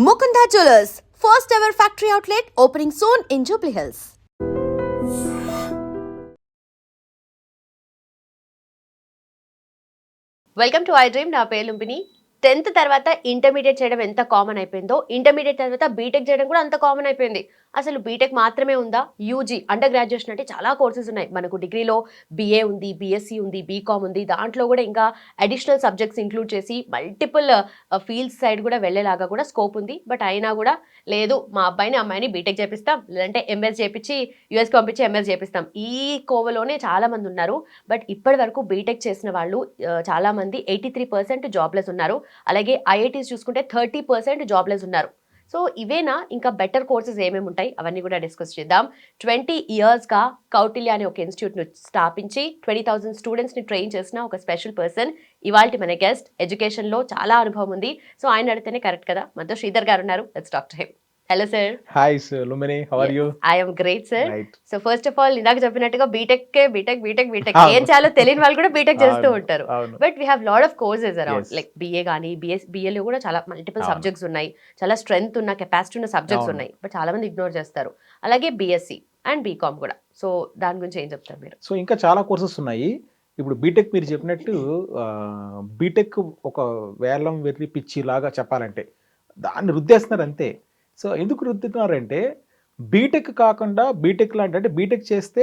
Mukunda Jewelers, first ever factory outlet opening soon in Jubilee Hills. Welcome to I dream. నా పేరు Lumbini. 10th తర్వాత intermediate చేయడం ఎంత common అయిపోయిందో, ఇంటర్మీడియట్ తర్వాత బీటెక్ చేయడం కూడా అంత కామన్ అయిపోయింది. అసలు బీటెక్ మాత్రమే ఉందా? యూజీ అండర్ గ్రాడ్యుయేషన్ అంటే చాలా కోర్సెస్ ఉన్నాయి. మనకు డిగ్రీలో బీఏ ఉంది, బీఎస్సీ ఉంది, బీకామ్ ఉంది. దాంట్లో కూడా ఇంకా అడిషనల్ సబ్జెక్ట్స్ ఇంక్లూడ్ చేసి మల్టిపుల్ ఫీల్డ్స్ సైడ్ కూడా వెళ్ళేలాగా కూడా స్కోప్ ఉంది. బట్ అయినా కూడా లేదు, మా అబ్బాయిని అమ్మాయిని బీటెక్ చేపిస్తాం, లేదంటే ఎంఎస్ చేపించి యూఎస్కి పంపించి ఎంఎస్ చేపిస్తాం, ఈ కోవలోనే చాలా మంది ఉన్నారు. బట్ ఇప్పటి వరకు బీటెక్ చేసిన వాళ్ళు చాలా మంది 83% జాబ్లెస్ ఉన్నారు. అలాగే ఐఐటీస్ చూసుకుంటే 30% జాబ్లెస్ ఉన్నారు. సో ఇవేనా ఇంకా బెటర్ కోర్సెస్ ఏమేమి ఉంటాయి అవన్నీ కూడా డిస్కస్ చేద్దాం. 20 ఇయర్స్గా కౌటిల్య అనే ఒక ఇన్స్టిట్యూట్ను స్థాపించి 20,000 స్టూడెంట్స్ని ట్రైన్ చేసిన ఒక స్పెషల్ పర్సన్ ఇవాల్టి మన గెస్ట్. ఎడ్యుకేషన్లో చాలా అనుభవం ఉంది. సో ఆయన అడితేనే కరెక్ట్ కదా. మనతో శ్రీధర్ గారు ఉన్నారు. Let's talk to him. Hello sir. Hi sir Lumbini, how are you? I am great sir. Right. So first of all ఇందాక చెప్పినట్టుగా బీటెక్ ఏం చేయాలో తెలియని వాళ్ళు కూడా బీటెక్ చేస్తూ ఉంటారు. But we have lot of courses around, like BA కానీ బిఏలో కూడా చాలా మల్టిపుల్ సబ్జెక్ట్స్ ఉన్నాయి. చాలా స్ట్రెంగ్త్ ఉన్న, కెపాసిటీ ఉన్న సబ్జెక్ట్స్ ఉన్నాయి. బట్ చాలా మంది ఇగ్నోర్ చేస్తారు. అలాగే బీఎస్సీ అండ్ బీకామ్ కూడా. సో దాని గురించి ఏం చెప్తారు మీరు? సో ఇంకా చాలా కోర్సెస్ ఉన్నాయి. ఇప్పుడు బీటెక్ మీరు చెప్పినట్టు బీటెక్ ఒక వేలం వెర్రి పిచ్చి లాగా చెప్పాలంటే దాన్ని రుద్దేస్తున్నారు అంతే. సో ఎందుకు రుద్దుతున్నారంటే బీటెక్ కాకుండా బీటెక్ లాంటి, అంటే బీటెక్ చేస్తే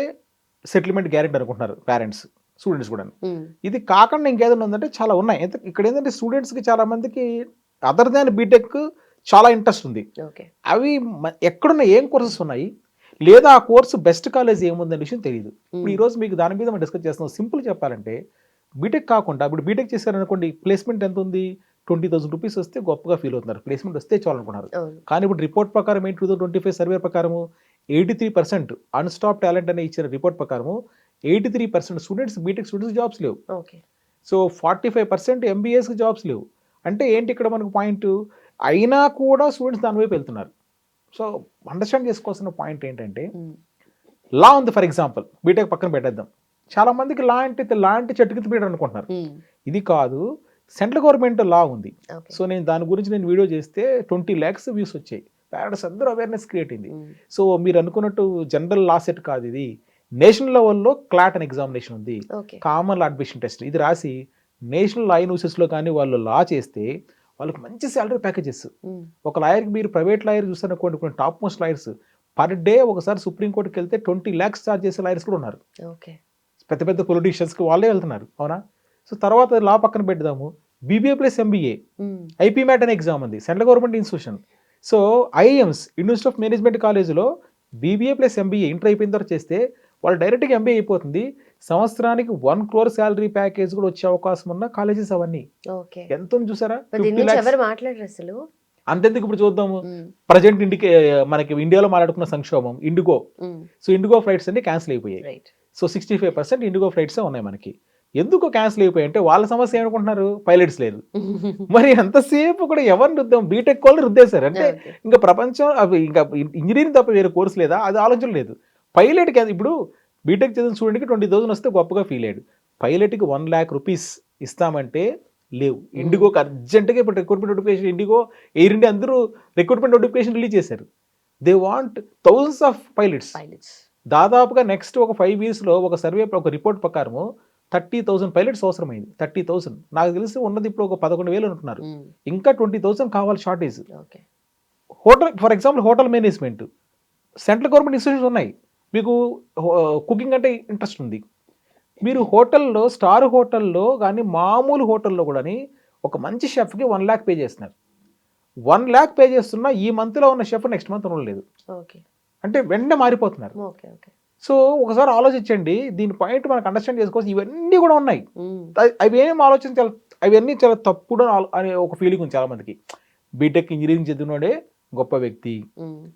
సెటిల్మెంట్ గ్యారెంటీ అనుకుంటున్నారు పేరెంట్స్, స్టూడెంట్స్ కూడా. ఇది కాకుండా ఇంకేదైనా ఉందంటే చాలా ఉన్నాయి. ఇక్కడ ఏంటంటే స్టూడెంట్స్కి చాలా మందికి అదర్ దాన్ బీటెక్ చాలా ఇంట్రెస్ట్ ఉంది. అవి ఎక్కడున్న ఏం కోర్సెస్ ఉన్నాయి, లేదా ఆ కోర్సు బెస్ట్ కాలేజ్ ఏముందనే విషయం తెలియదు. ఇప్పుడు ఈరోజు మీకు దాని మీద మనం డిస్కస్ చేస్తున్నాం. సింపుల్ చెప్పాలంటే బీటెక్ కాకుండా ఇప్పుడు బీటెక్ చేశారనుకోండి, ప్లేస్మెంట్ ఎంత ఉంది? 20,000 రూపీస్ వస్తే గొప్పగా ఫీల్ అవుతున్నారు, ప్లేస్మెంట్ వస్తే చాలనుకున్నారు. కానీ ఇప్పుడు రిపోర్ట్ ప్రకారం ఏంటి, 2025 సర్వే ప్రకారము 83% అన్స్టాప్ టాలెంట్ అనే ఇచ్చిన రిపోర్ట్ ప్రకారము 83% స్టూడెంట్స్, బీటెక్ స్టూడెంట్స్ జాబ్స్ లేవు. సో 45% ఎంబీఏస్కి జాబ్స్ లేవు. అంటే ఏంటి ఇక్కడ మనకు పాయింట్? అయినా కూడా స్టూడెంట్స్ దాని వైపు వెళ్తున్నారు. సో అండర్స్టాండ్ చేసుకోవాల్సిన పాయింట్ ఏంటంటే, లా ఉంది ఫర్ ఎగ్జాంపుల్, బీటెక్ పక్కన పెట్టేద్దాం. చాలా మందికి లా అంటే చెట్టుకి పీటర్ అనుకుంటున్నారు. ఇది కాదు, సెంట్రల్ గవర్నమెంట్ లా ఉంది. సో నేను దాని గురించి వీడియో చేస్తే 20 lakhs వ్యూస్ వచ్చాయి. పేరెంట్స్ అందరూ అవేర్నెస్ క్రియేట్ అయింది. సో మీరు అనుకున్నట్టు జనరల్ లా సెట్ కాదు, ఇది నేషనల్ లెవెల్లో క్లాట్ అని ఎగ్జామినేషన్ ఉంది, కామన్ లా అడ్మిషన్ టెస్ట్. ఇది రాసి నేషనల్ లా యూనివర్సిటీస్లో కానీ వాళ్ళు లా చేస్తే వాళ్ళకి మంచి శాలరీ ప్యాకేజెస్. ఒక లాయర్కి మీరు ప్రైవేట్ లాయర్ చూస్తారనుకోండి, కొన్ని top most lawyers per day ఒకసారి సుప్రీంకోర్టుకి వెళ్తే 20 lakhs ఛార్జ్ చేసే లాయర్స్ కూడా ఉన్నారు. పెద్ద పెద్ద పొలిటీషియన్స్కి వాళ్ళే వెళ్తున్నారు, అవునా? సో తర్వాత లా పక్కన పెడదాము, BBA plus MBA IPMAT అనే ఎగ్జామ్ ఉంది, central government institution. So IMS university of management కాలేజ్లో బీబీఏ ప్లస్ ఎంబీఏ ఇంటర్ అయిపోయిన తర్వాత చేస్తే వాళ్ళు డైరెక్ట్గా ఎంబీఏ అయిపోతుంది. సంవత్సరానికి 1 crore శాలరీ ప్యాకేజ్ కూడా వచ్చే అవకాశం ఉన్న కాలేజెస్ అవన్నీ. ఎంత ఉంది చూసారా? అంతెందుకు ఇప్పుడు చూద్దాము, ప్రజెంట్ మనకి ఇండియాలో మాట్లాడుకున్న సంక్షోభం ఇండిగో. సో ఇండిగో ఫ్లైట్స్ అన్ని క్యాన్సిల్ అయిపోయాయి. సో 65% ఇండిగో ఫ్లైట్సే ఉన్నాయి మనకి. ఎందుకు క్యాన్సిల్ అయిపోయాయి అంటే వాళ్ళ సమస్య ఏమనుకుంటున్నారు, పైలట్స్ లేరు. మరి ఎంతసేపు కూడా ఎవరిని రుద్దాం, బీటెక్ వాళ్ళు రుద్దేశారు. అంటే ఇంకా ప్రపంచం అవి ఇంకా ఇంజనీరింగ్ తప్ప వేరే కోర్సు లేదా, అది ఆలోచన లేదు. పైలట్కి ఇప్పుడు బీటెక్ చదివిన స్టూడెంట్కి 20,000 వస్తే గొప్పగా ఫీల్ అయ్యాడు. పైలట్కి 1 lakh rupees ఇస్తామంటే లేవు. ఇండిగోకి అర్జెంటుగా ఇప్పుడు recruitment notification, IndiGo, air India అందరూ రిక్రూట్మెంట్ నోటిఫికేషన్ రిలీజ్ చేశారు. They want thousands of pilots. దాదాపుగా నెక్స్ట్ ఒక 5 yearsలో ఒక సర్వే, ఒక రిపోర్ట్ ప్రకారము 30,000 పైలట్స్ అవసరమైంది. 30,000 నాకు తెలిసి ఉన్నది ఇప్పుడు ఒక 11,000 ఉంటున్నారు. ఇంకా 20,000 కావాలి shortage. Hotel for example, hotel management central government institutions ఉన్నాయి. మీకు కుకింగ్ అంటే ఇంట్రెస్ట్ ఉంది, మీరు హోటల్లో, స్టార్ హోటల్లో కానీ మామూలు హోటల్లో కూడా ఒక మంచి షెఫ్కి 1 lakh పే చేస్తున్నారు. 1 lakh పే చేస్తున్నా ఈ మంత్లో ఉన్న షెఫ్ నెక్స్ట్ మంత్ ఉండలేదు. అంటే వెంటనే మారిపోతున్నారు. సో ఒకసారి ఆలోచించండి, దీని పాయింట్ మనకు అండర్స్టాండ్ చేసుకోవచ్చు. ఇవన్నీ కూడా ఉన్నాయి, అవి ఏం ఆలోచించాలి, అవన్నీ చాలా తప్పుడు అనే ఒక ఫీలింగ్ ఉంది చాలా మందికి. బీటెక్ ఇంజనీరింగ్ చదివినోడే గొప్ప వ్యక్తి,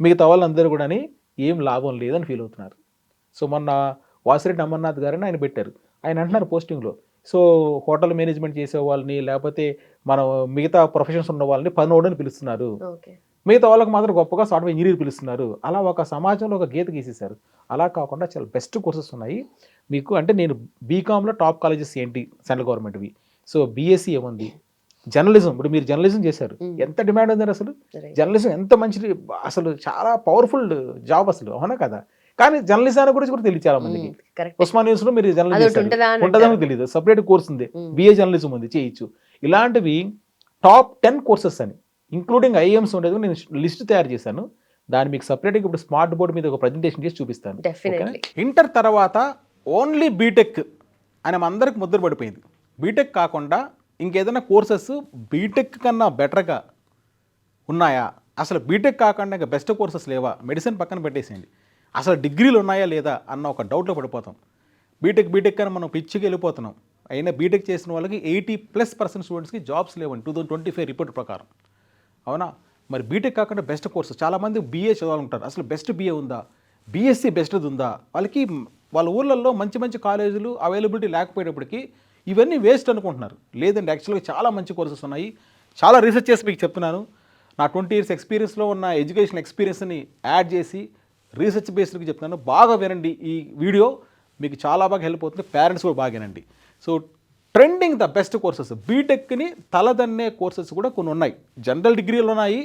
మిగతా వాళ్ళందరూ కూడా ఏం లాభం లేదని ఫీల్ అవుతున్నారు. సో మొన్న వాసిరెడ్డి అమర్నాథ్ గారని ఆయన పెట్టారు. ఆయన అంటున్నారు పోస్టింగ్లో, సో హోటల్ మేనేజ్మెంట్ చేసే వాళ్ళని, లేకపోతే మనం మిగతా ప్రొఫెషన్స్ ఉన్న వాళ్ళని పనోడని పిలుస్తున్నారు, మిగతా వాళ్ళకి మాత్రం గొప్పగా సాఫ్ట్వేర్ ఇంజనీర్ పిలుస్తున్నారు. అలా ఒక సమాజంలో ఒక గీత గీసేశారు. అలా కాకుండా చాలా బెస్ట్ కోర్సెస్ ఉన్నాయి మీకు. అంటే నేను బీకామ్లో టాప్ కాలేజెస్ ఏంటి సెంట్రల్ గవర్నమెంట్వి, సో బీఎస్సీ ఏముంది, జర్నలిజం, ఇప్పుడు మీరు జర్నలిజం చేశారు, Mm. ఎంత డిమాండ్ ఉందని అసలు. Right. జర్నలిజం ఎంత మంచిది, అసలు చాలా పవర్ఫుల్ జాబ్ అసలు, అవునా కదా. కానీ జర్నలిజం గురించి కూడా తెలియదు చాలా మందికి. కరెక్ట్. ఉస్మాన్ న్యూస్ లో మీరు జర్నలిజం అదొకటి ఉంటుందా అని ఉంటుందని అంటారు. తెలియదు, సపరేట్ కోర్స్ ఉంది, Mm. బిఏ జర్నలిజం ఉంది, చేయొచ్చు. ఇలాంటివి టాప్ 10 కోర్సెస్ అని ఇంక్లూడింగ్ ఐఎమ్స్ ఉండేది నేను లిస్ట్ తయారు చేశాను. దాన్ని మీకు సపరేట్గా ఇప్పుడు స్మార్ట్ బోర్డ్ మీద ఒక ప్రజెంటేషన్ చేసి చూపిస్తాను. Definitely. ఇంటర్ తర్వాత ఓన్లీ బీటెక్ అని అందరికి ముద్ర పడిపోయింది. బీటెక్ కాకుండా ఇంకేదైనా కోర్సెస్ బీటెక్ కన్నా బెటర్గా ఉన్నాయా, అసలు బీటెక్ కాకుండా ఇంకా బెస్ట్ కోర్సెస్ లేవా, మెడిసిన్ పక్కన పెట్టేసేయండి, అసలు డిగ్రీలు ఉన్నాయా లేదా అన్న ఒక డౌట్లో పడిపోతాం. బీటెక్ అని మనం పిచ్చికి వెళ్ళిపోతున్నాం. అయినా బీటెక్ చేసిన వాళ్ళకి 80+% స్టూడెంట్స్కి జాబ్స్ లేవండి 2025 రిపోర్ట్ ప్రకారం, అవునా. మరి బీటెక్ కాకుండా బెస్ట్ కోర్సు, చాలామంది బీఏ చదవాలనుకుంటారు, అసలు బెస్ట్ బీఏ ఉందా, బీఎస్సీ బెస్ట్ది ఉందా, వాళ్ళకి వాళ్ళ ఊళ్ళల్లో మంచి మంచి కాలేజీలు అవైలబిలిటీ లేకపోయేటప్పటికి ఇవన్నీ వేస్ట్ అనుకుంటున్నారు. లేదండి, యాక్చువల్గా చాలా మంచి కోర్సెస్ ఉన్నాయి. చాలా రీసెర్చ్ చేసి మీకు చెప్తున్నాను. నా 20 years ఎక్స్పీరియన్స్లో ఉన్న ఎడ్యుకేషన్ ఎక్స్పీరియన్స్ని యాడ్ చేసి రీసెర్చ్ బేస్డ్కి చెప్తున్నాను. బాగా వినండి, ఈ వీడియో మీకు చాలా బాగా హెల్ప్ అవుతుంది. పేరెంట్స్ కూడా బాగా వినండి. So trending the best courses, బీటెక్ని తలదన్నే కోర్సెస్ కూడా కొన్ని ఉన్నాయి. జనరల్ డిగ్రీలు ఉన్నాయి,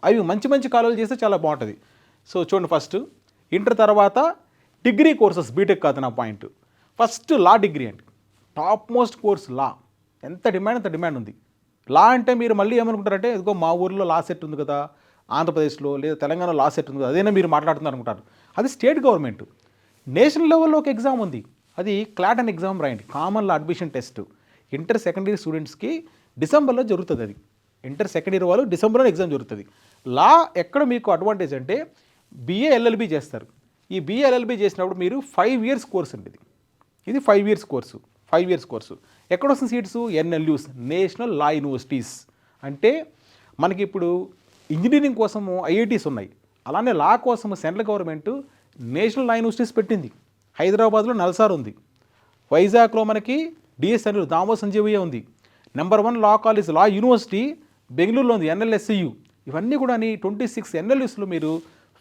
అవి మంచి మంచి కాలేజీలు చేస్తే చాలా బాగుంటుంది. సో చూడండి, ఫస్ట్ ఇంటర్ తర్వాత డిగ్రీ కోర్సెస్, బీటెక్ కాదు నా పాయింట్. ఫస్ట్ లా డిగ్రీ అండి, టాప్ మోస్ట్ కోర్స్ లా. ఎంత డిమాండ్ అంత డిమాండ్ ఉంది. లా అంటే మీరు మళ్ళీ ఏమనుకుంటారంటే, ఇదిగో మా ఊర్లో లా సెట్ ఉంది కదా, ఆంధ్రప్రదేశ్లో లేదా తెలంగాణలో లా సెట్ ఉంది కదా, అదేనా మీరు మాట్లాడుతున్నారు అనుకుంటారు. అది స్టేట్ గవర్నమెంట్. నేషనల్ లెవెల్లో ఒక ఎగ్జామ్ ఉంది, అది క్లాట్ అండ్ ఎగ్జామ్ రాయండి, కామన్ లా అడ్మిషన్ టెస్ట్. ఇంటర్ సెకండరీ స్టూడెంట్స్కి డిసెంబర్లో జరుగుతుంది. అది ఇంటర్ సెకండ్ ఇయర్ వాళ్ళు డిసెంబర్లో ఎగ్జామ్ జరుగుతుంది. లా ఎక్కడ మీకు అడ్వాంటేజ్ అంటే, బిఏ ఎల్ఎల్బి చేస్తారు. ఈ బిఏ ఎల్ఎల్బి చేసినప్పుడు మీరు 5 years కోర్స్ అండి. ఇది 5 years కోర్సు. 5 years కోర్సు ఎక్కడ వస్తుంది సీట్స్, ఎన్ఎల్యూస్, నేషనల్ లా యూనివర్సిటీస్. అంటే మనకి ఇప్పుడు ఇంజనీరింగ్ కోసము ఐఐటీస్ ఉన్నాయి, అలానే లా కోసం సెంట్రల్ గవర్నమెంట్ నేషనల్ లా యూనివర్సిటీస్ పెట్టింది. హైదరాబాద్లో నల్సార్ ఉంది, వైజాగ్లో మనకి డిఎస్ఎన్ దామో సంజీవయ్య ఉంది, నెంబర్ 1 లా కాలేజ్ లా యూనివర్సిటీ బెంగళూరులో ఉంది, ఎన్ఎల్ఎస్సియు. ఇవన్నీ కూడా 26 ఎన్ఎల్యూస్లో మీరు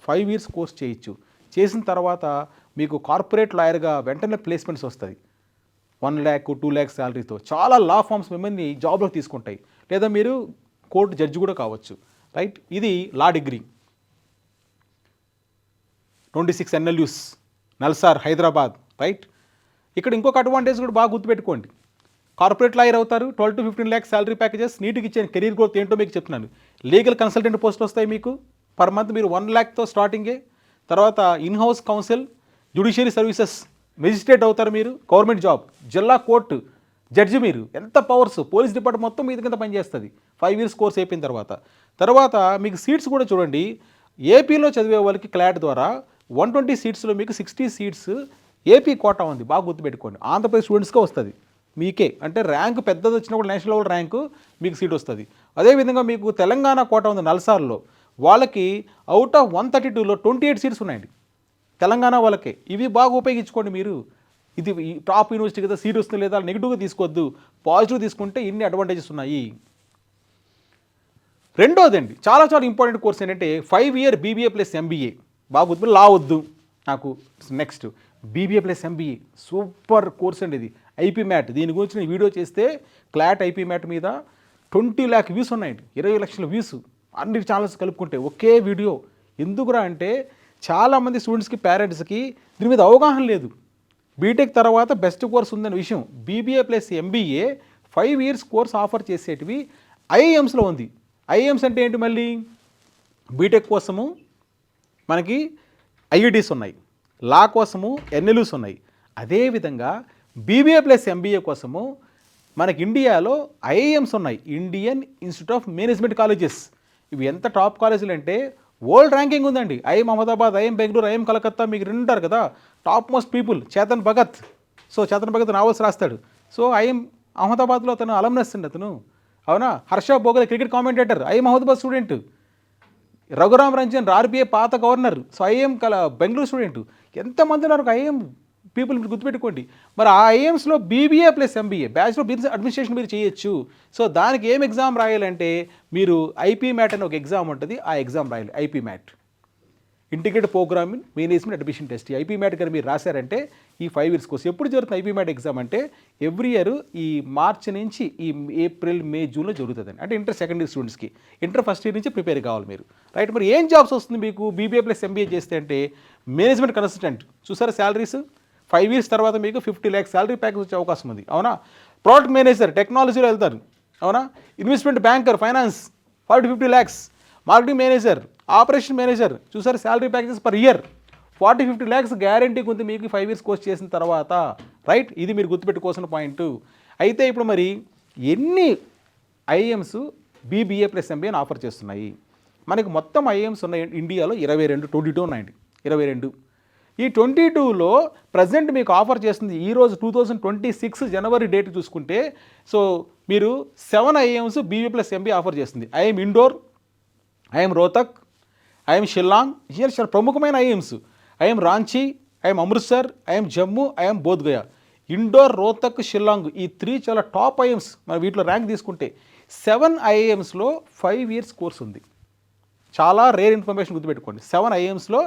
5 years కోర్స్ చేయొచ్చు. చేసిన తర్వాత మీకు కార్పొరేట్ లాయర్గా వెంటనే ప్లేస్మెంట్స్ వస్తుంది, 1 lakh 2 lakhs శాలరీతో. చాలా లా ఫార్మ్స్ మిమ్మల్ని జాబ్లో తీసుకుంటాయి, లేదా మీరు కోర్టు జడ్జి కూడా కావచ్చు, రైట్. ఇది law degree, 26 NLUs, NALSAR, Hyderabad, right. ఇక్కడ ఇంకొక అడ్వాంటేజ్ కూడా బాగా గుర్తుపెట్టుకోండి, కార్పొరేట్ లాయర్ అవుతారు, 12 to 15 lakhs శాలరీ ప్యాకేజెస్. నీట్గా ఇచ్చాను, కెరీర్ గ్రోత్ ఏంటో మీకు చెప్తున్నాను. లీగల్ కన్సల్టెంట్ పోస్ట్ వస్తాయి మీకు, పర్ మంత్ మీరు 1 lakhతో స్టార్టింగే. తర్వాత in-house council, judiciary services, magistrate అవుతారు మీరు, గవర్నమెంట్ జాబ్, జిల్లా కోర్టు జడ్జి. మీరు ఎంత పవర్స్, పోలీస్ డిపార్ట్మెంట్ మొత్తం మీ కింద పనిచేస్తుంది 5 years కోర్స్ అయిపోయిన తర్వాత మీకు సీట్స్ కూడా చూడండి. ఏపీలో చదివే వాళ్ళకి క్లాట్ ద్వారా 120 సీట్స్లో మీకు 60 సీట్స్ ఏపీ కోటా ఉంది, బాగా గుర్తుపెట్టుకోండి. ఆంధ్రప్రదేశ్ స్టూడెంట్స్కే వస్తుంది మీకే, అంటే ర్యాంక్ పెద్దది వచ్చినా కూడా నేషనల్ లెవెల్ ర్యాంకు మీకు సీట్ వస్తుంది. అదేవిధంగా మీకు తెలంగాణ కోటా ఉంది నల్సార్లో, వాళ్ళకి అవుట్ ఆఫ్ 132లో 28 సీట్స్ ఉన్నాయండి తెలంగాణ వాళ్ళకే. ఇవి బాగా ఉపయోగించుకోండి మీరు. ఇది టాప్ యూనివర్సిటీ కదా, సీట్ వస్తుంది లేదా నెగిటివ్గా తీసుకోవద్దు, పాజిటివ్ తీసుకుంటే ఇన్ని అడ్వాంటేజెస్ ఉన్నాయి. రెండోదండి, చాలా చాలా ఇంపార్టెంట్ కోర్స్ ఏంటంటే 5 year బీబీఏ ప్లస్ ఎంబీఏ. బాగా గుర్తు, లా వద్దు నాకు. Next BBA plus MBA, super course అండి ఇది. ఐపీ మ్యాట్, దీని గురించి నేను వీడియో చేస్తే క్లాట్ ఐపీ మ్యాట్ మీద 20 lakh వ్యూస్ ఉన్నాయండి, 20 లక్షల వ్యూస్ అన్ని ఛానల్స్ కలుపుకుంటే ఒకే వీడియో. ఎందుకురా అంటే చాలామంది స్టూడెంట్స్కి, పేరెంట్స్కి దీని మీద అవగాహన లేదు. బీటెక్ తర్వాత బెస్ట్ కోర్స్ ఉందనే విషయం. BBA plus MBA 5 years course offer చేసేటివి ఐఐఎమ్స్లో ఉంది. ఐఐఎమ్స్ అంటే ఏంటి, మళ్ళీ బీటెక్ కోసము మనకి ఐఐటీస్ ఉన్నాయి, లా కోసము ఎన్ఎల్యూస్ ఉన్నాయి. అదేవిధంగా బీబీఏ ప్లస్ ఎంబీఏ కోసము మనకి ఇండియాలో ఐఐఎమ్స్ ఉన్నాయి, Indian institute of management colleges. ఇవి ఎంత టాప్ కాలేజీలు అంటే వరల్డ్ ర్యాంకింగ్ ఉందండి. IM Ahmedabad, IM Bengaluru, IM Calcutta, మీకు రెండుంటారు కదా top most people. Chetan Bhagat, so Chetan Bhagat novels రాస్తాడు. సో ఐఎం అహ్మదాబాద్లో అతను అలమ్నస్ అండి అతను, అవునా. Harsha Bhogle cricket commentator, IM Ahmedabad student. Raghuram Ranjan RBI పాత governor, so IM Bengaluru student. ఎంతమంది ఉన్నారు ఐఎం పీపుల్, మీరు గుర్తుపెట్టుకోండి. మరి ఆ ఐఎమ్స్లో BBA plus MBA, bachelor business administration మీరు చేయొచ్చు. సో దానికి ఏం ఎగ్జామ్ రాయాలంటే మీరు ఐపీ మ్యాట్ అని ఒక ఎగ్జామ్ ఉంటుంది, ఆ ఎగ్జామ్ రాయాలి, IPMAT. Integrated programme in management admission test. IPMAT కానీ మీరు రాశారంటే ఈ 5 ఇయర్స్ కోర్స్ ఎప్పుడు జరుగుతుంది ఐపీ మ్యాట్ ఎగ్జామ్ అంటే ఎవ్రీ ఇయర్ ఈ మార్చి నుంచి ఈ ఏప్రిల్ మే జూన్లో జరుగుతుందండి. అంటే ఇంటర్ సెకండ్ ఇయర్ స్టూడెంట్స్కి ఇంటర్ ఫస్ట్ ఇయర్ నుంచి ప్రిపేర్ కావాలి మీరు, రైట్. మరి ఏం జాబ్స్ వస్తుంది మీకు బీబీఏ ప్లస్ ఎంబీఏ చేస్తే అంటే మేనేజ్మెంట్ కన్సల్టెంట్. చూసారా శాలరీస్ 5 ఇయర్స్ తర్వాత మీకు 50 lakhs శాలరీ ప్యాకేజ్ వచ్చే అవకాశం ఉంది, అవునా. ప్రోడక్ట్ మేనేజర్ టెక్నాలజీలో వెళ్తారు, అవునా. Investment banker finance 40-50 lakhs. Marketing manager operation manager చూసారు salary packages per year 40-50 lakhs guarantee ఉంది మీకు 5 ఇయర్స్ కోర్స్ చేసిన తర్వాత, రైట్. ఇది మీరు గుర్తుపెట్టుకోవాల్సిన పాయింట్. అయితే ఇప్పుడు మరి ఎన్ని ఐఏఎమ్స్ బీబీఏ ప్లస్ ఎంబీఏని ఆఫర్ చేస్తున్నాయి? మనకి మొత్తం ఐఏఎమ్స్ ఉన్నాయి ఇండియాలో 22 ఉన్నాయండి, 22. ఈ 22లో ప్రజెంట్ మీకు ఆఫర్ చేస్తుంది ఈరోజు 2026 జనవరి డేట్ చూసుకుంటే, సో మీరు 7 IAMs BB plus MB offer చేస్తుంది. IM Indore, IM Rohtak, IM Shillong, year చాలా ప్రముఖమైన IAMs. IM Ranchi, IM Amritsar, IM Jammu, IM Bodhgaya. Indore, Rohtak, Shillong ఈ 3 చాలా టాప్ ఐఏఎమ్స్. మరి వీటిలో ర్యాంక్ తీసుకుంటే 7 ఐఏఎమ్స్లో 5 ఇయర్స్ కోర్స్ ఉంది. చాలా రేర్ ఇన్ఫర్మేషన్ గుర్తుపెట్టుకోండి. 7 ఐఏఎమ్స్లో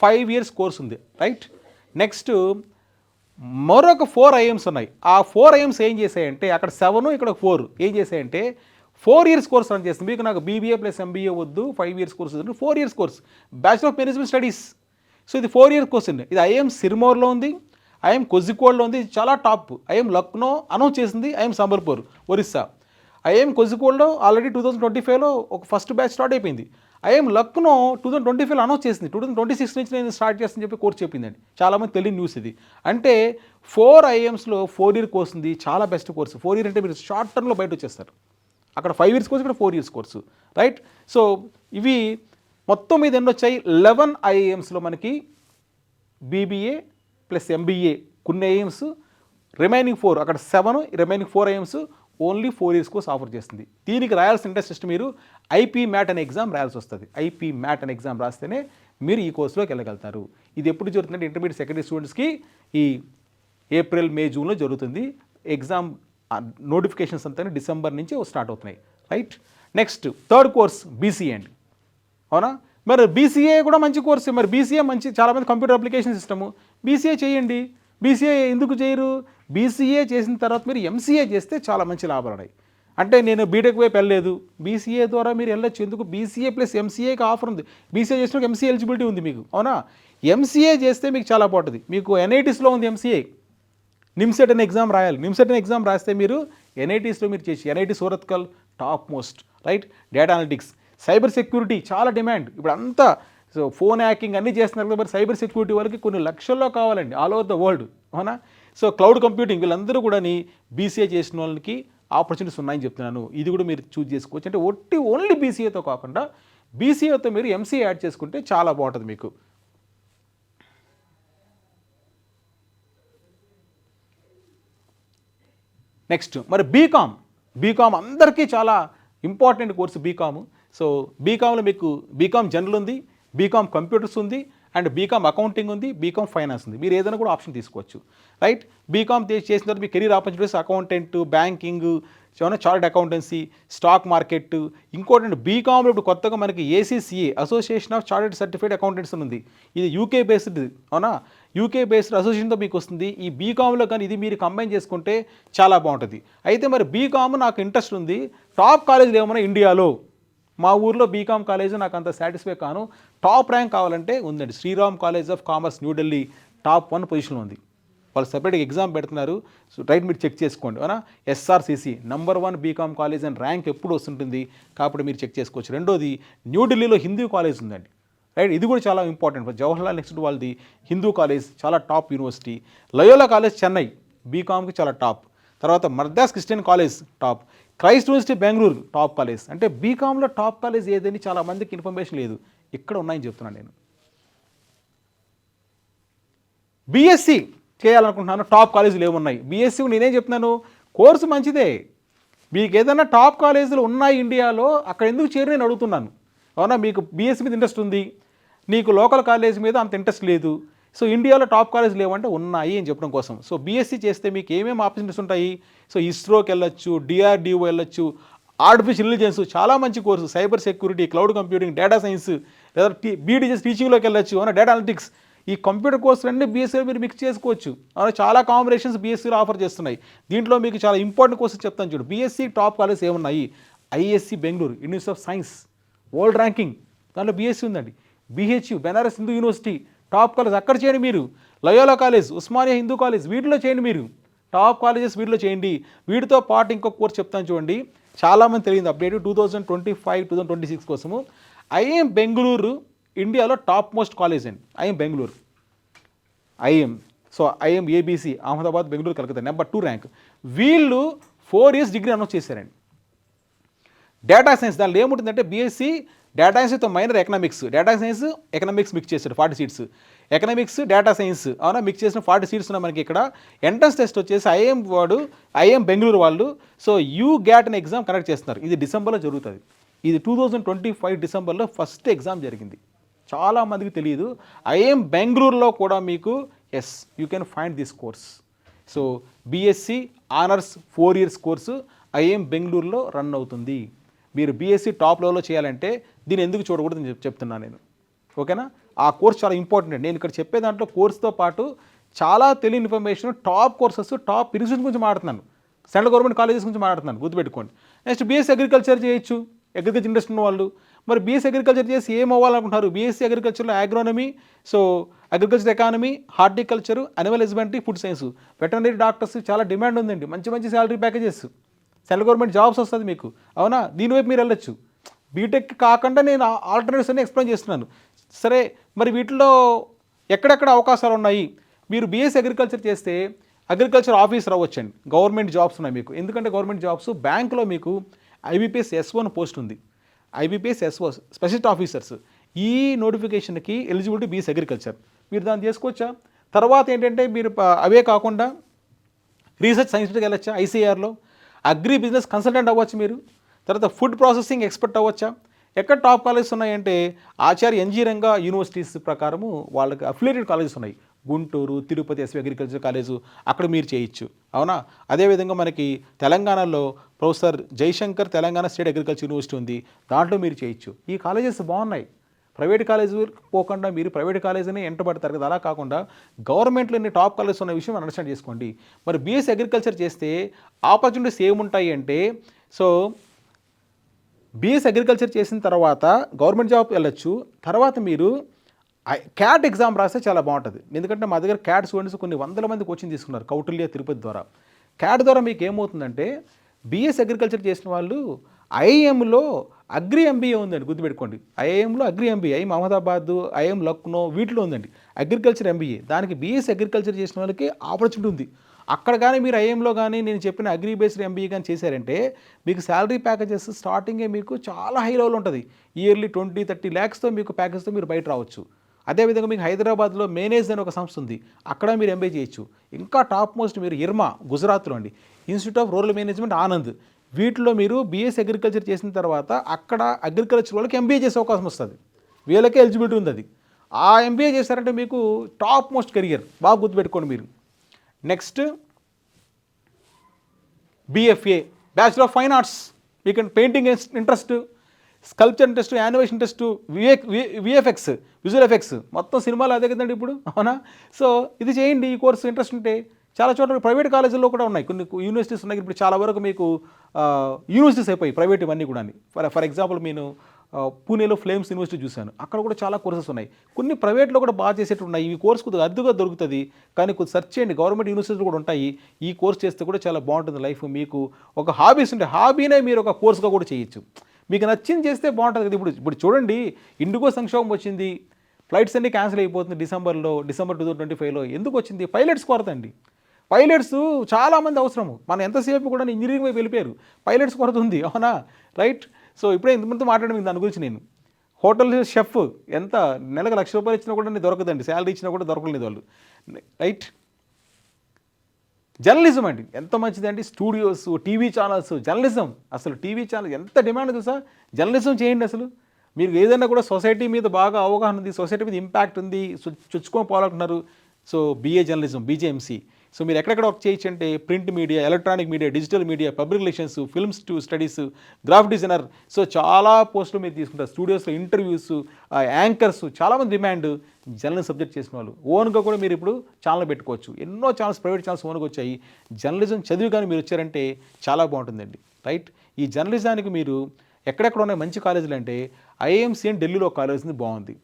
5 ఇయర్స్ కోర్స్ ఉంది, రైట్. నెక్స్ట్ మరొక 4 ఐఎమ్స్ ఉన్నాయి. ఆ 4 ఐఎమ్స్ ఏం చేశాయంటే అక్కడ 7 ఇక్కడ 4 ఏం చేశాయంటే 4 ఇయర్స్ కోర్స్ రన్ చేస్తుంది. మీకు నాకు బీబీఏ ప్లస్ ఎంబీఏ వద్దు 5 ఇయర్స్ కోర్స్ వద్దు, 4 years course bachelor of management studies. So ఇది 4 ఇయర్స్ కోర్స్ అండి. ఇది ఐఎం సిర్మౌర్లో ఉంది, ఐఎం కొజికోడ్లో ఉంది, చాలా టాప్. ఐఎం లక్నో అనౌన్స్ చేసింది, ఐఎం సంబల్పూర్ ఒరిస్సా. ఐఎం కొజికోడ్లో ఆల్రెడీ 2025లో ఒక ఫస్ట్ బ్యాచ్ స్టార్ట్ అయిపోయింది. ఐఎం లక్నో 2025లో అనౌన్స్ చేసింది, 2026 నుంచి నేను స్టార్ట్ చేస్తానని చెప్పి కోర్స్ చెప్పిందండి. చాలామంది తెలియని న్యూస్ ఇది. అంటే 4 ఐఎమ్స్లో 4 ఇయర్ కోర్స్ ఉంది, చాలా బెస్ట్ కోర్సు. 4 ఇయర్ అంటే మీరు షార్ట్ టర్మ్లో బయట వచ్చేస్తారు. అక్కడ 5 ఇయర్స్ కోర్సు, ఇక్కడ 4 ఇయర్స్ కోర్సు, రైట్. సో ఇవి మొత్తం మీద ఎన్ని వచ్చాయి 11 ఐఏఎమ్స్లో మనకి బీబీఏ ప్లస్ ఎంబీఏ కొన్ని ఐఏఎమ్స్, రిమైనింగ్ 4 అక్కడ 7, remaining 4 ఐఏఎమ్స్ only 4 years course offer చేస్తుంది. దీనికి రాయాల్సిన టెస్ట్ మీరు ఐపీ మ్యాట్ అనే ఎగ్జామ్ రాయాల్సి వస్తుంది. ఐపీ మ్యాట్ అనే ఎగ్జామ్ రాస్తేనే మీరు ఈ కోర్సులోకి వెళ్ళగలుగుతారు. ఇది ఎప్పుడు జరుగుతుందంటే ఇంటర్మీడియట్ సెకండరీ స్టూడెంట్స్కి ఈ ఏప్రిల్ మే జూన్లో జరుగుతుంది. ఎగ్జామ్ నోటిఫికేషన్స్ అంతా డిసెంబర్ నుంచి స్టార్ట్ అవుతున్నాయి, right. Next third course BCA అండి, అవునా. మరి బీసీఏ కూడా మంచి కోర్సు. మరి బీసీఏ మంచి, చాలామంది కంప్యూటర్ అప్లికేషన్ సిస్టము బీసీఏ చేయండి. బీసీఏ ఎందుకు చేయరు? బీసీఏ చేసిన తర్వాత మీరు ఎంసీఏ చేస్తే చాలా మంచి లాభాలు ఉన్నాయి. అంటే నేను బీటెక్ వైపు వెళ్ళలేదు, బీసీఏ ద్వారా మీరు వెళ్ళొచ్చు. ఎందుకు? బీసీఏ ప్లస్ ఎంసీఏకి ఆఫర్ ఉంది. బీసీఏ చేసినాక ఎంసీఏ ఎలిజిబిలిటీ ఉంది మీకు, అవునా. ఎంసీఏ చేస్తే మీకు చాలా బాగుంటుంది. మీకు ఎన్ఐటీస్లో ఉంది ఎంసీఏ. నిమ్సెట్ అనే ఎగ్జామ్ రాయాలి. నిమ్సెట్ అనే ఎగ్జామ్ రాస్తే మీరు ఎన్ఐటీస్లో మీరు చేసి, NIT Surathkal top most, right. Data analytics, cyber security చాలా డిమాండ్ ఇప్పుడు అంతా. సో ఫోన్ హ్యాకింగ్ అన్నీ చేస్తున్నారు కదా, మరి సైబర్ సెక్యూరిటీ వరకు కొన్ని లక్షల్లో కావాలండి ఆల్ ఓవర్ ద వరల్డ్, అవునా. సో క్లౌడ్ కంప్యూటింగ్ వీళ్ళందరూ కూడా బీసీఏ చేసిన వాళ్ళకి ఆపర్చునిటీస్ ఉన్నాయని చెప్తున్నాను. ఇది కూడా మీరు చూజ్ చేసుకోవచ్చు. అంటే ఓన్లీ బీసీఏతో కాకుండా బీసీఏతో మీరు ఎంసీఏ యాడ్ చేసుకుంటే చాలా బాగుంటుంది మీకు. నెక్స్ట్ మరి బీకామ్ అందరికీ చాలా ఇంపార్టెంట్ కోర్సు బీకామ్. సో బీకామ్లో మీకు బీకామ్ జనరల్ ఉంది, బీకామ్ కంప్యూటర్స్ ఉంది, అండ్ బీకామ్ అకౌంటింగ్ ఉంది, బీకామ్ ఫైనాన్స్ ఉంది. మీరు ఏదైనా కూడా ఆప్షన్ తీసుకోవచ్చు, రైట్. బీకామ్ చేసిన తర్వాత మీ career opportunities accountant, banking, chartered accountancy, stock market. ఇంకోటి బీకామ్లో ఇప్పుడు కొత్తగా మనకి ACCA association of chartered certified accountants ఉంది. ఇది యూకే బేస్డ్, అవునా. యూకే బేస్డ్ అసోసియేషన్తో మీకు వస్తుంది. ఈ బీకామ్లో కానీ ఇది మీరు కంబైన్ చేసుకుంటే చాలా బాగుంటుంది. అయితే మరి బీకామ్ నాకు ఇంట్రెస్ట్ ఉంది, టాప్ కాలేజీలు ఏమన్నా ఇండియాలో, మా ఊర్లో బీకామ్ కాలేజ్ నాకు అంత సాటిస్ఫై కాను, టాప్ ర్యాంక్ కావాలంటే ఉందండి. Shri Ram college of commerce New Delhi top 1 పొజిషన్లో ఉంది. వాళ్ళు సెపరేట్గా ఎగ్జామ్ పెడుతున్నారు. సో రైట్, మీరు చెక్ చేసుకోండి, అవునా. SRCC number 1 BCom college and rank ఎప్పుడు వస్తుంటుంది కాబట్టి మీరు చెక్ చేసుకోవచ్చు. రెండోది న్యూఢిల్లీలో హిందూ కాలేజ్ ఉందండి, రైట్. ఇది కూడా చాలా ఇంపార్టెంట్. జవహర్లాల్ నెహ్రూ వాళ్ళది హిందూ కాలేజ్ చాలా top university. Loyola college Chennai బీకామ్కి చాలా టాప్. తర్వాత Madras Christian college top. Christ university Bengaluru top college. అంటే బీకామ్లో టాప్ కాలేజ్ ఏదని చాలా మందికి ఇన్ఫర్మేషన్ లేదు, ఇక్కడ ఉన్నాయని చెప్తున్నాను నేను. బీఎస్సీ చేయాలనుకుంటున్నాను, టాప్ కాలేజీలు ఏమున్నాయి? బీఎస్సీ నేనేం చెప్తున్నాను, కోర్సు మంచిదే. మీకు ఏదైనా టాప్ కాలేజీలు ఉన్నాయి ఇండియాలో, అక్కడ ఎందుకు చేరి నేను అడుగుతున్నాను, అవునా. మీకు బీఎస్సీ మీద ఇంట్రెస్ట్ ఉంది, నీకు లోకల్ కాలేజ్ మీద అంత ఇంట్రెస్ట్ లేదు. సో ఇండియాలో టాప్ కాలేజ్ లేవంటే ఉన్నాయి అని చెప్పడం కోసం. సో బీఎస్సీ చేస్తే మీకు ఏమేమి ఆపర్చునిటీస్ ఉంటాయి? సో ఇస్రోకి వెళ్ళొచ్చు, డిఆర్డిఓ వెళ్ళొచ్చు, ఆర్టిఫిషియల్ ఇంటెలిజెన్స్ చాలా మంచి course, cyber security, cloud computing, data science, లేదా బీటీజెస్ టీచింగ్లోకి వెళ్ళొచ్చు, అవునా, డేటా అనలిటిక్స్. ఈ కంప్యూటర్ కోర్సులన్నీ బీఎస్సీలో మీరు మిక్స్ చేసుకోవచ్చు. అవునా, చాలా కాంబినేషన్స్ బీఎస్సీలో ఆఫర్ చేస్తున్నాయి. దీంట్లో మీకు చాలా ఇంపార్టెంట్ కోర్సెస్ చెప్తాను చూడు. బీఎస్సీ టాప్ కాలేజెస్ ఏమున్నాయి? ISC Bengaluru, university of science, world ranking, దాంట్లో బీఎస్సీ ఉందండి. BHU, Benares Hindu university, top college, అక్కడ చేయండి మీరు. Loyola college, Osmania Hindu college, వీటిలో చేయండి మీరు. టాప్ కాలేజెస్ వీటిలో చేయండి. వీటితో పాటు ఇంకొక కోర్స్ చెప్తాను చూడండి, చాలామంది తెలియదు అప్డేట్ 2025-2026 కోసము. ఐఎం బెంగళూరు ఇండియాలో టాప్ మోస్ట్ కాలేజ్ అండి. IM Bengaluru, IM. So IM ABC, Ahmedabad, Bengaluru, Calcutta, number 2 rank. వీళ్ళు 4 years డిగ్రీ అనౌన్స్ చేశారండి. డేటా సైన్స్, దానిలో ఏముంటుందంటే బీఎస్సీ డేటా సైన్స్తో minor economics, data science economics mix చేశారు 40 seats. ఎకనామిక్స్ డేటా సైన్స్, అవునా, మిక్స్ చేసిన 40 seats ఉన్నాయి మనకి ఇక్కడ. ఎంట్రన్స్ టెస్ట్ వచ్చేసి ఐఎం బెంగళూరు వాళ్ళు సో గ్యాట్ అనే ఎగ్జామ్ కండక్ట్ చేస్తున్నారు. ఇది డిసెంబర్లో జరుగుతుంది. ఇది 2025 డిసెంబర్లో ఫస్ట్ ఎగ్జామ్ జరిగింది. చాలామందికి తెలియదు. ఐఎం బెంగళూరులో కూడా మీకు you can find this course. So BSc honours 4 years course IIM బెంగళూరులో రన్ అవుతుంది. మీరు బీఎస్సీ టాప్ లెవెల్లో చేయాలంటే దీన్ని ఎందుకు చూడకూడదు అని చెప్తున్నాను నేను, ఓకేనా. ఆ కోర్స్ చాలా ఇంపార్టెంట్. నేను ఇక్కడ చెప్పే దాంట్లో కోర్సుతో పాటు చాలా తెలియని information, top courses, top institution గురించి మాట్లాడుతున్నాను, సెంట్రల్ గవర్నమెంట్ కాలేజెస్ గురించి మాట్లాడుతున్నాను, గుర్తుపెట్టుకోండి. నెక్స్ట్ బీఎస్సీ అగ్రికల్చర్ చేయొచ్చు, అగ్రికల్చర్ ఇండస్ట్రీ ఉన్న వాళ్ళు. మరి బీఎస్సీ అగ్రికల్చర్ చేసి ఏం అవ్వాలనుకుంటున్నారు? బీఎస్సీ అగ్రికల్చర్లో agronomy, so agriculture economy, horticulture, animal husbandry, food science, veterinary doctors చాలా డిమాండ్ ఉందండి. మంచి మంచి salary packages, central government jobs వస్తుంది మీకు, అవునా. దీనివైపు మీరు వెళ్ళొచ్చు. బీటెక్ కాకుండా నేను ఆల్టర్నేటివ్స్ అన్ని ఎక్స్ప్లెయిన్ చేస్తున్నాను. సరే, మరి వీటిలో ఎక్కడెక్కడ అవకాశాలు ఉన్నాయి? మీరు బీఎస్సీ అగ్రికల్చర్ చేస్తే అగ్రికల్చర్ ఆఫీసర్ అవ్వచ్చండి. గవర్నమెంట్ జాబ్స్ ఉన్నాయి మీకు. ఎందుకంటే గవర్నమెంట్ జాబ్స్ బ్యాంకులో మీకు ఐబీపీఎస్ S1 పోస్ట్ ఉంది. IBPS S1 specialist officers. ఈ నోటిఫికేషన్కి ఎలిజిబిలిటీ బీఎస్సీ అగ్రికల్చర్, మీరు దాన్ని చేసుకోవచ్చా? తర్వాత ఏంటంటే మీరు అవే కాకుండా రీసెర్చ్ సైన్స్కి వెళ్ళొచ్చా? ఐసీఆర్లో అగ్రి బిజినెస్ కన్సల్టెంట్ అవ్వచ్చు మీరు. తర్వాత ఫుడ్ ప్రాసెసింగ్ ఎక్స్పర్ట్ అవ్వచ్చా? ఎక్కడ టాప్ కాలేజెస్ ఉన్నాయంటే ఆచార్య ఎన్జీ రంగా యూనివర్సిటీస్ ప్రకారము వాళ్ళకి అఫిలియేటెడ్ కాలేజెస్ ఉన్నాయి. Guntur, Tirupati SV agriculture college, అక్కడ మీరు చేయొచ్చు, అవునా. అదేవిధంగా మనకి తెలంగాణలో professor Jayashankar Telangana state agriculture university ఉంది, దాంట్లో మీరు చేయొచ్చు. ఈ కాలేజెస్ బాగున్నాయి. ప్రైవేట్ కాలేజ్ పోకుండా మీరు ప్రైవేట్ కాలేజీని ఎంటబడతారు కదా, అలా కాకుండా గవర్నమెంట్లో ఎన్ని టాప్ కాలేజెస్ ఉన్న విషయం అండర్స్టాండ్ చేసుకోండి. మరి బీఎస్సీ అగ్రికల్చర్ చేస్తే ఆపర్చునిటీస్ ఏముంటాయి అంటే, సో బీఎస్సీ అగ్రికల్చర్ చేసిన తర్వాత గవర్నమెంట్ జాబ్ వెళ్ళొచ్చు. తర్వాత మీరు క్యాట్ ఎగ్జామ్ రాస్తే చాలా బాగుంటుంది. ఎందుకంటే మా దగ్గర క్యాట్ స్టూడెంట్స్ కొన్ని వందల మంది కోచింగ్ తీసుకున్నారు కౌటిల్య తిరుపతి ద్వారా. క్యాట్ ద్వారా మీకు ఏమవుతుందంటే బీఎస్సీ అగ్రికల్చర్ చేసిన వాళ్ళు ఐఐఎంలో అగ్రి ఎంబీఏ ఉందండి, గుర్తుపెట్టుకోండి. ఐఐఎంలో agri MBA, IM Ahmedabad, IM Lucknow, వీటిలో ఉందండి అగ్రికల్చర్ ఎంబీఏ. దానికి బీఎస్సీ అగ్రికల్చర్ చేసిన వాళ్ళకి ఆపర్చునిటీ ఉంది. అక్కడ కానీ మీరు ఐఎంలో కానీ నేను చెప్పిన అగ్రి బేస్డ్ ఎంబీఏ కానీ చేశారంటే మీకు శాలరీ ప్యాకేజెస్ స్టార్టింగే మీకు చాలా హై లెవెల్ ఉంటుంది. ఇయర్లీ 20-30 lakhsతో మీకు ప్యాకేజ్తో మీరు బయట రావచ్చు. అదేవిధంగా మీకు హైదరాబాద్లో మేనేజ్ అని ఒక సంస్థ ఉంది, అక్కడ మీరు ఎంబీఏ చేయొచ్చు. ఇంకా టాప్ మోస్ట్ మీరు ఇర్మా, గుజరాత్లో అండి, institute of rural management Anand, వీటిలో మీరు బీఎస్సీ అగ్రికల్చర్ చేసిన తర్వాత అక్కడ అగ్రికల్చర్ వాళ్ళకి ఎంబీఏ చేసే అవకాశం వస్తుంది. వీళ్ళకే ఎలిజిబిలిటీ ఉంది అది. ఆ ఎంబీఏ చేశారంటే మీకు టాప్ మోస్ట్ కెరియర్, బాగా గుర్తుపెట్టుకోండి మీరు. Next BFA, bachelor of fine arts, మీకు painting interest, sculpture interest, animation interest, VFX, visual effects, మొత్తం సినిమాలు అదే కదండి ఇప్పుడు, అవునా. సో ఇది చేయండి, ఈ కోర్సు ఇంట్రెస్ట్ ఉంటే. చాలా చోట్ల ప్రైవేట్ కాలేజీల్లో కూడా ఉన్నాయి, కొన్ని యూనివర్సిటీస్ ఉన్నాయి. ఇప్పుడు చాలా వరకు మీకు యూనివర్సిటీస్ అయిపోయి ప్రైవేట్ ఇవన్నీ కూడా. ఫర్ ఎగ్జాంపుల్ నేను పూణేలో ఫ్లేమ్స్ యూనివర్సిటీ చూశాను, అక్కడ కూడా చాలా కోర్సెస్ ఉన్నాయి. కొన్ని ప్రైవేట్లో కూడా బాగా చేసేట్టు ఉన్నాయి. ఈ కోర్స్ కొద్దిగా అద్దుగా దొరుకుతుంది, కానీ కొద్దిగా సెర్చ్ చేయండి. గవర్నమెంట్ యూనివర్సిటీలు కూడా ఉంటాయి. ఈ కోర్స్ చేస్తే కూడా చాలా బాగుంటుంది లైఫ్. మీకు ఒక హాబీస్ ఉంటే హాబీనే మీరు ఒక కోర్సుగా కూడా చేయొచ్చు. మీకు నచ్చింది చేస్తే బాగుంటుంది కదా. ఇప్పుడు చూడండి, ఇండిగో సంక్షోభం వచ్చింది, ఫ్లైట్స్ అన్నీ క్యాన్సిల్ అయిపోతుంది డిసెంబర్ 2025లో. ఎందుకు వచ్చింది? పైలట్స్ కొరత అండి. పైలట్స్ చాలామంది అవసరము. మనం ఎంతసేపు కూడా ఇంజనీరింగ్ వైపు వెళ్ళిపోయారు, పైలట్స్ కొరత ఉంది, అవునా, రైట్. సో ఇప్పుడే ఇంతమంది మాట్లాడడం దాని గురించి. నేను హోటల్ షెఫ్ ఎంత నెలకు ₹1,00,000 ఇచ్చినా కూడా దొరకదండి, శాలరీ ఇచ్చినా కూడా దొరకలేదు వాళ్ళు, రైట్. జర్నలిజం అండి ఎంత మంచిదండి, స్టూడియోస్, టీవీ ఛానల్స్, జర్నలిజం. అసలు టీవీ ఛానల్ ఎంత డిమాండ్ చూసా. జర్నలిజం చేయండి. అసలు మీరు ఏదైనా కూడా సొసైటీ మీద బాగా అవగాహన ఉంది, సొసైటీ మీద ఇంపాక్ట్ ఉంది, చొచ్చుకొని పోవాలనుకుంటున్నారు, so BA journalism, BJMC. So మీరు ఎక్కడెక్కడ వర్క్ చేయొచ్చు అంటే print media, electronic media, digital media, public relations, films studies, graphic designer. So చాలా పోస్టులు మీరు తీసుకుంటారు. స్టూడియోస్లో ఇంటర్వ్యూస్, యాంకర్స్, చాలామంది డిమాండ్ జర్నలిజం సబ్జెక్ట్ చేసిన వాళ్ళు. ఓన్గా కూడా మీరు ఇప్పుడు ఛానల్ పెట్టుకోవచ్చు. ఎన్నో ఛానల్స్, ప్రైవేట్ ఛానల్స్ ఓన్గా వచ్చాయి. జర్నలిజం చదివి కానీ మీరు వచ్చారంటే చాలా బాగుంటుందండి. రైట్, ఈ జర్నలిజానికి మీరు ఎక్కడెక్కడ ఉన్నాయి మంచి కాలేజీలు అంటే ఐఏఎంసీ అని ఢిల్లీలో కాలేజ్ ఉంది, బాగుంది.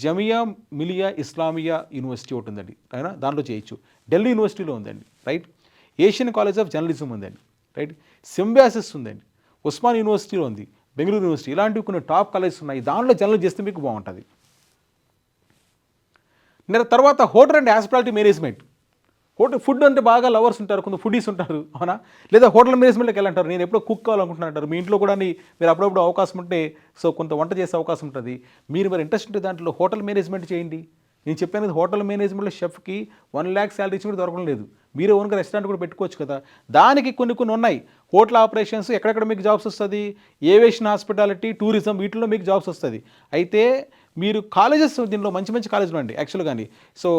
జమియా మిలియా ఇస్లామియా యూనివర్సిటీ ఒకటి ఉందండి, అయినా దాంట్లో చేయొచ్చు. ఢిల్లీ యూనివర్సిటీలో ఉందండి. Right, Asian college of journalism ఉందండి. రైట్, సింబాసిస్ ఉందండి, ఉస్మాన్ యూనివర్సిటీలో ఉంది, బెంగళూరు యూనివర్సిటీ, ఇలాంటివి కొన్ని టాప్ కాలేజెస్ ఉన్నాయి. దాంట్లో జర్నలిజం చేస్తే మీకు బాగుంటుంది. తర్వాత hotel and hospitality management. Food అంటే బాగా లవర్స్ ఉంటారు, కొంత ఫుడీస్ ఉంటారు, అవునా? లేదా హోటల్ మేనేజ్మెంట్కి వెళ్ళంటారు, నేను ఎప్పుడో కుక్ కావాలనుకుంటున్నాను అంటారు. మీ ఇంట్లో కూడా మీరు అప్పుడప్పుడు అవకాశం ఉంటే సో కొంత వంట చేసే అవకాశం ఉంటుంది. మీరు మరి ఇంట్రెస్ట్ ఉంటే దాంట్లో హోటల్ మేనేజ్మెంట్ చేయండి. నేను చెప్పాను హోటల్ మేనేజ్మెంట్లో షెఫ్కి 1 lakh శాలరీ ఇచ్చి కూడా దొరకడం లేదు. మీరే ఓన్గా రెస్టారెంట్ కూడా పెట్టుకోవచ్చు కదా. దానికి కొన్ని ఉన్నాయి. హోటల్ ఆపరేషన్స్ ఎక్కడెక్కడ మీకు జాబ్స్ వస్తుంది, ఏవియేషన్, హాస్పిటాలిటీ, టూరిజం, వీటిలో మీకు జాబ్స్ వస్తుంది. అయితే మీరు కాలేజెస్ దీనిలో మంచి మంచి కాలేజీలు అండి యాక్చువల్ కానీ. సో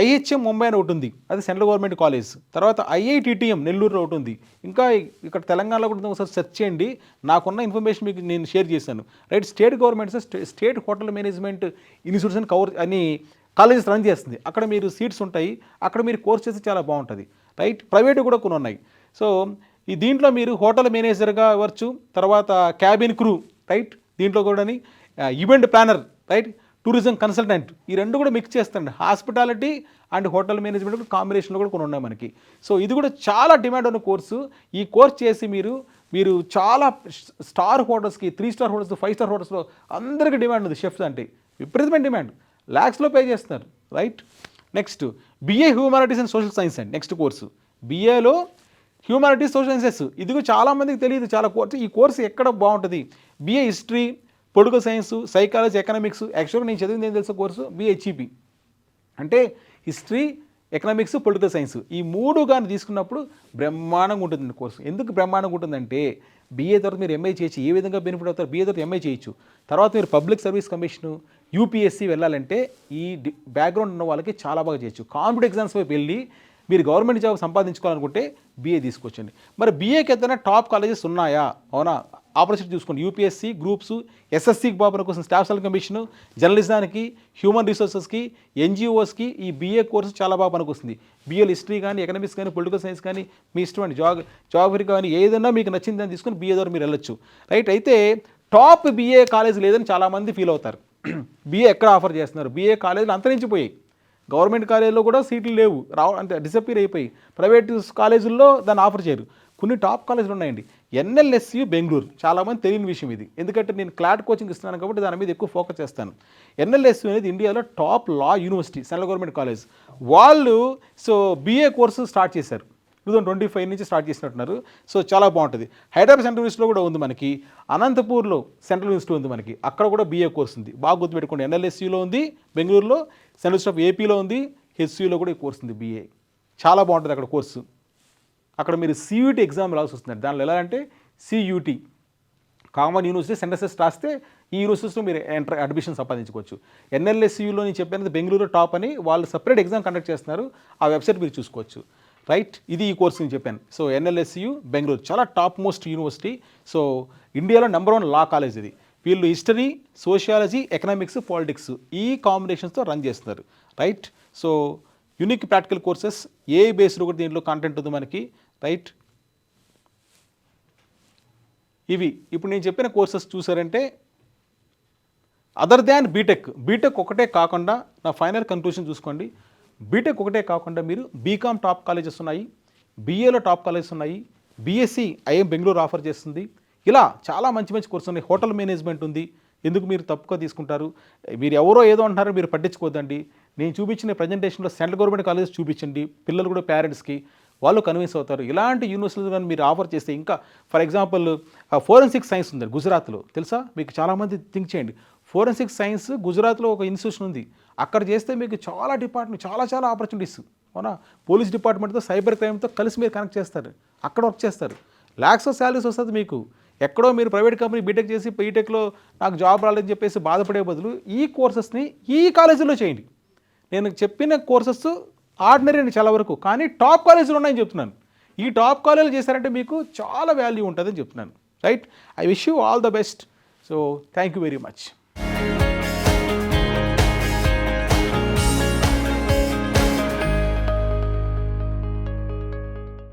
ఐహెచ్ఎం ముంబై అని ఒకటి ఉంది, అది సెంట్రల్ గవర్నమెంట్ కాలేజ్. తర్వాత ఐఐటిటిఎం నెల్లూరులో ఒకటి ఉంది. ఇంకా ఇక్కడ తెలంగాణలో కూడా ఒకసారి సెర్చ్ చేయండి, నాకున్న ఇన్ఫర్మేషన్ మీకు నేను షేర్ చేశాను. Right, state government state hotel management institutes అని కాలేజెస్ రన్ చేస్తుంది. అక్కడ మీరు సీట్స్ ఉంటాయి, అక్కడ మీరు కోర్స్ చేస్తే చాలా బాగుంటుంది. రైట్, ప్రైవేట్ కూడా కొన్ని ఉన్నాయి. సో ఈ దీంట్లో మీరు హోటల్ మేనేజర్గా అవ్వచ్చు, తర్వాత క్యాబిన్ క్రూ, రైట్, దీంట్లో కూడా event planner, right, tourism consultant, ఈ రెండు కూడా మిక్స్ చేస్తాండి. హాస్పిటాలిటీ అండ్ హోటల్ మేనేజ్మెంట్ కాంబినేషన్లో కూడా కొన్ని ఉన్నాయి మనకి. సో ఇది కూడా చాలా డిమాండ్ ఉన్న కోర్సు. ఈ కోర్స్ చేసి మీరు చాలా స్టార్ హోటల్స్కి, 3 star హోటల్స్, 5 star హోటల్స్లో అందరికీ డిమాండ్ ఉంది. షెఫ్స్ అంటే విపరీతమైన డిమాండ్, ల్యాక్స్లో పే చేస్తున్నారు. Right, next BA humanities and social science అండి నెక్స్ట్ కోర్సు. బిఏలో హ్యూమానిటీస్, సోషల్ సైన్సెస్, ఇది కూడా చాలామందికి తెలియదు. చాలా కోర్సు, ఈ కోర్సు ఎక్కడ బాగుంటుంది, BA history, political science, psychology, economics. యాక్చువల్గా నేను చదివింది ఏం తెలుసు కోర్సు, బిహెచ్ఈపి అంటే హిస్టరీ, ఎకనామిక్స్, పొలిటికల్ సైన్స్. ఈ 3 కానీ తీసుకున్నప్పుడు బ్రహ్మాండంగా ఉంటుంది కోర్సు. ఎందుకు బ్రహ్మాండంగా ఉంటుందంటే బీఏ తర్వాత మీరు ఎంఐ చేయొచ్చు. ఏ విధంగా బెనిఫిట్ అవుతారు, బీఏ తర్వాత ఎంఐ చేయొచ్చు. తర్వాత మీరు పబ్లిక్ సర్వీస్ కమిషను, యూపీఎస్సీ వెళ్ళాలంటే ఈ బ్యాక్గ్రౌండ్ ఉన్న వాళ్ళకి చాలా బాగా చేయొచ్చు. కాంపిటేటివ్ ఎగ్జామ్స్ వైపు వెళ్ళి మీరు గవర్నమెంట్ జాబ్ సంపాదించుకోవాలనుకుంటే బీఏ తీసుకొచ్చండి. మరి బీఏకి ఏదైనా టాప్ కాలేజెస్ ఉన్నాయా, అవునా? ఆపర్చునిటీ చూసుకోండి. యూపీఎస్సీ, గ్రూప్స్, ఎస్ఎస్సీకి బాబుల కోసం స్టాఫ్ సెలక్షన్ కమిషను, జర్నలిజానికి, హ్యూమన్ రిసోర్సెస్కి, ఎన్జిఓస్కి ఈ బీఏ కోర్సు చాలా బాగా పనికొస్తుంది. బీఏలో హిస్టరీ కానీ, ఎకనామిక్స్ కానీ, పొలిటికల్ సైన్స్ కానీ మీ ఇష్టం అండి. జాగ్రఫీ కానీ ఏదైనా మీకు నచ్చిందని తీసుకొని బీఏ ద్వారా మీరు వెళ్ళొచ్చు. రైట్, అయితే టాప్ బీఏ కాలేజ్ లేదని చాలామంది ఫీల్ అవుతారు. బీఏ ఎక్కడ ఆఫర్ చేస్తున్నారు, బీఏ కాలేజీలు అంతరించిపోయాయి. గవర్నమెంట్ కాలేజీలో కూడా సీట్లు లేవు, అంటే డిసప్పీర్ అయిపోయి. ప్రైవేట్ కాలేజీల్లో దాన్ని ఆఫర్ చేయరు. కొన్ని టాప్ కాలేజీలు ఉన్నాయండి. ఎన్ఎల్ఎస్యు బెంగళూరు, చాలామంది తెలియని విషయం ఇది, ఎందుకంటే నేను క్లాట్ కోచింగ్ ఇస్తున్నాను కాబట్టి దాని మీద ఎక్కువ ఫోకస్ చేస్తాను. ఎన్ఎల్ఎస్యు అనేది ఇండియాలో టాప్ లా యూనివర్సిటీ, సెంట్రల్ గవర్నమెంట్ కాలేజ్. వాళ్ళు సో బీఏ కోర్సు స్టార్ట్ చేశారు, 2025 నుంచి స్టార్ట్ చేసినట్టున్నారు. సో చాలా బాగుంటుంది. హైదరాబాద్ సెంట్రల్ యూనివర్సిటీలో కూడా ఉంది మనకి, అనంతపూర్లో సెంట్రల్ యూనివర్సిటీ ఉంది మనకి, అక్కడ కూడా బీఏ కోర్స్ ఉంది. బాగా గుర్తుపెట్టుకోండి, ఎన్ఎల్ఎస్యూలో ఉంది బెంగళూరులో, సెంట్రల్ యూనివర్సిటీ ఆఫ్ ఏపీలో ఉంది, హెచ్యూలో కూడా ఈ కోర్స్ ఉంది బీఏ. చాలా బాగుంటుంది అక్కడ కోర్సు. అక్కడ మీరు సియూటీ ఎగ్జామ్ రావాల్సి వస్తుంది. దానిలో ఎలా అంటే సియూటీ, కామన్ యూనివర్సిటీ సెంటర్సెస్ రాస్తే ఈ యూనివర్సిటీస్లో మీరు అడ్మిషన్ సంపాదించుకోవచ్చు. ఎన్ఎల్ఎస్యూలో నేను చెప్పినది బెంగళూరు టాప్ అని వాళ్ళు సపరేట్ ఎగ్జామ్ కండక్ట్ చేస్తున్నారు, ఆ వెబ్సైట్ మీరు చూసుకోవచ్చు. రైట్, ఇది ఈ కోర్స్ నేను చెప్పాను. సో ఎన్ఎల్ఎస్యు బెంగళూరు చాలా టాప్ మోస్ట్ యూనివర్సిటీ. సో ఇండియాలో #1 లా కాలేజ్ ఇది. వీళ్ళు హిస్టరీ, సోషియాలజీ, ఎకనామిక్స్, పాలిటిక్స్ ఈ కాంబినేషన్స్తో రన్ చేస్తున్నారు. Right, so unique practical courses, A based కూడా దీంట్లో కంటెంట్ ఉంది మనకి. రైట్, ఇవి ఇప్పుడు నేను చెప్పిన కోర్సెస్ చూసారంటే అదర్ దాన్ బీటెక్ ఒకటే కాకుండా నా ఫైనల్ కన్క్లూషన్ చూసుకోండి. బీటెక్ ఒకటే కాకుండా మీరు బీకామ్ టాప్ కాలేజెస్ ఉన్నాయి, బీఏలో టాప్ కాలేజెస్ ఉన్నాయి, బీఎస్సీ ఐఎం బెంగళూరు ఆఫర్ చేస్తుంది. ఇలా చాలా మంచి మంచి కోర్సులు ఉన్నాయి. హోటల్ మేనేజ్మెంట్ ఉంది. ఎందుకు మీరు తప్పుగా తీసుకుంటారు, మీరు ఎవరో ఏదో అంటున్నారో మీరు పట్టించుకోవద్దండి. నేను చూపించిన ప్రజెంటేషన్లో సెంట్రల్ గవర్నమెంట్ కాలేజెస్ చూపించండి, పిల్లలు కూడా పేరెంట్స్కి వాళ్ళు కన్విన్స్ అవుతారు. ఇలాంటి యూనివర్సిటీలు కానీ మీరు ఆఫర్ చేస్తే ఇంకా ఫర్ ఎగ్జాంపుల్ ఫోరెన్సిక్ సైన్స్ ఉంది గుజరాత్లో, తెలుసా మీకు? చాలామంది థింక్ చేయండి, ఫోరెన్సిక్ సైన్స్ గుజరాత్లో ఒక ఇన్స్టిట్యూషన్ ఉంది. అక్కడ చేస్తే మీకు చాలా డిపార్ట్మెంట్, చాలా ఆపర్చునిటీస్, అవునా? పోలీస్ డిపార్ట్మెంట్తో, సైబర్ క్రైమ్తో కలిసి మీరు కనెక్ట్ చేస్తారు, అక్కడ వర్క్ చేస్తారు. ల్యాక్స్ ఆఫ్ శాలరీస్ వస్తుంది మీకు. ఎక్కడో మీరు ప్రైవేట్ కంపెనీ బీటెక్ చేసి బీటెక్లో నాకు జాబ్ రాలేదని చెప్పేసి బాధపడే బదులు ఈ కోర్సెస్ని ఈ కాలేజీలో చేయండి. నేను చెప్పిన కోర్సెస్ ఆర్డినరీ అని చాలా వరకు, కానీ టాప్ కాలేజీలు ఉన్నాయని చెప్తున్నాను. ఈ టాప్ కాలేజీలు చేశారంటే మీకు చాలా వాల్యూ ఉంటుందని చెప్తున్నాను. Right, I wish you all the best. So thank you very much.